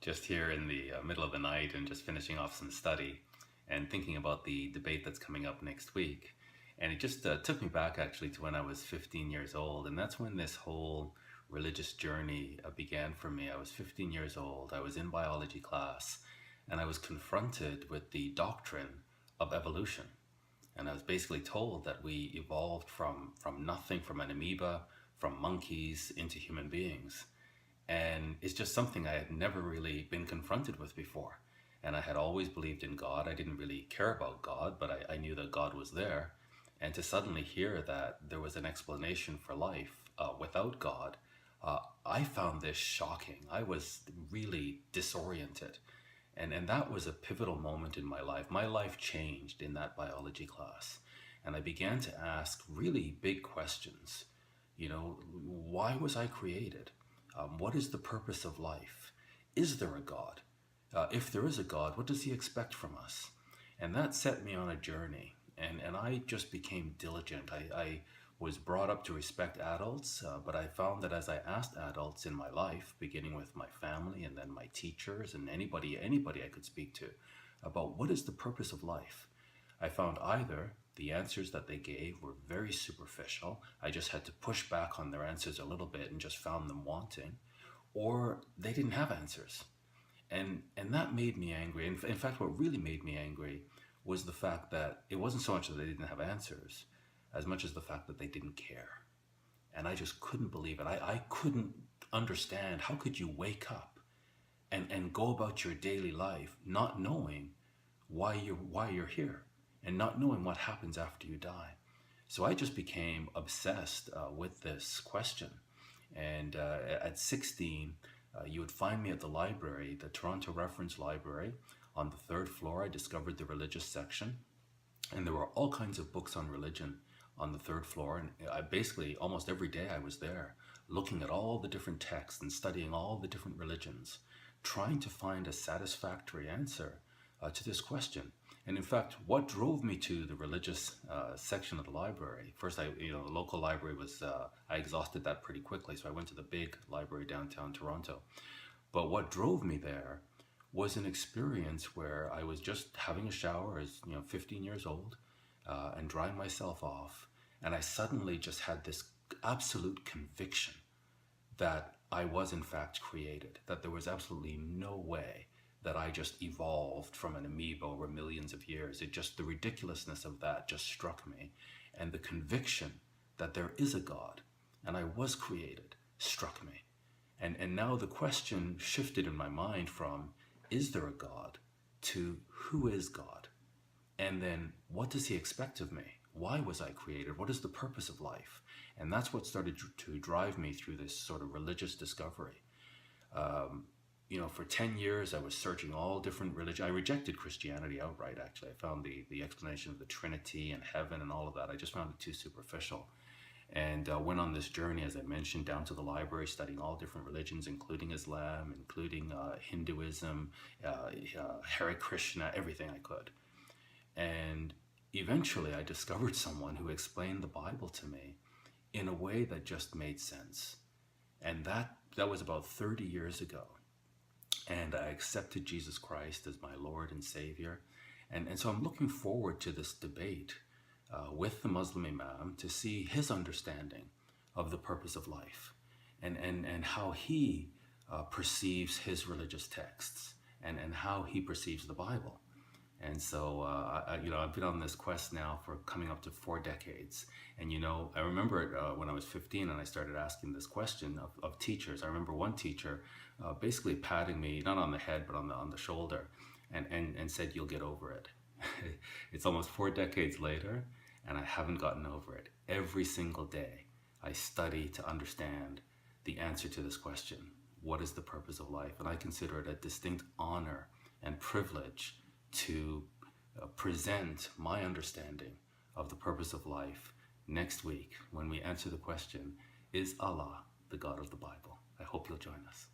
just here in the middle of the night and just finishing off some study and thinking about the debate that's coming up next week. And it just took me back actually to when I was 15 years old. And that's when this whole religious journey began for me. I was 15 years old. I was in biology class and I was confronted with the doctrine of evolution. And I was basically told that we evolved from nothing, from an amoeba, from monkeys into human beings. And it's just something I had never really been confronted with before. And I had always believed in God. I didn't really care about God, but I knew that God was there. And to suddenly hear that there was an explanation for life without God, I found this shocking. I was really disoriented. And that was a pivotal moment in my life. My life changed in that biology class. And I began to ask really big questions. You know, why was I created? What is the purpose of life? Is there a God? If there is a God, what does he expect from us? And that set me on a journey. And I just became diligent. I was brought up to respect adults, but I found that as I asked adults in my life, beginning with my family and then my teachers and anybody I could speak to, about what is the purpose of life, I found either the answers that they gave were very superficial, I just had to push back on their answers a little bit and just found them wanting, or they didn't have answers. And that made me angry. In fact, what really made me angry was the fact that it wasn't so much that they didn't have answers, as much as the fact that they didn't care. And I just couldn't believe it. I couldn't understand, how could you wake up and go about your daily life not knowing why you're here and not knowing what happens after you die. So I just became obsessed with this question. And at 16, you would find me at the library, the Toronto Reference Library. On the third floor, I discovered the religious section. And there were all kinds of books on religion on the third floor. And I basically, almost every day I was there, looking at all the different texts and studying all the different religions, trying to find a satisfactory answer to this question. And in fact, what drove me to the religious section of the library, first, the local library was, I exhausted that pretty quickly, so I went to the big library downtown Toronto. But what drove me there was an experience where I was just having a shower as 15 years old and drying myself off, and I suddenly just had this absolute conviction that I was in fact created, that there was absolutely no way that I just evolved from an amoeba over millions of years. The ridiculousness of that just struck me. And the conviction that there is a God and I was created struck me. And now the question shifted in my mind from, is there a God, to who is God? And then what does he expect of me? Why was I created? What is the purpose of life? And that's what started to drive me through this sort of religious discovery. For 10 years, I was searching all different religions. I rejected Christianity outright, actually. I found the explanation of the Trinity and heaven and all of that, I just found it too superficial. And went on this journey, as I mentioned, down to the library, studying all different religions, including Islam, including Hinduism, Hare Krishna, everything I could. And eventually, I discovered someone who explained the Bible to me in a way that just made sense. And that was about 30 years ago. And I accepted Jesus Christ as my Lord and Savior. And so I'm looking forward to this debate with the Muslim Imam to see his understanding of the purpose of life and how he perceives his religious texts and how he perceives the Bible. And so, I've been on this quest now for coming up to 4 decades. And, I remember it when I was 15 and I started asking this question of teachers. I remember one teacher basically patting me, not on the head, but on the shoulder and said, "You'll get over it." It's almost 4 decades later and I haven't gotten over it. Every single day I study to understand the answer to this question. What is the purpose of life? And I consider it a distinct honor and privilege to present my understanding of the purpose of life next week when we answer the question, is Allah the God of the Bible? I hope you'll join us.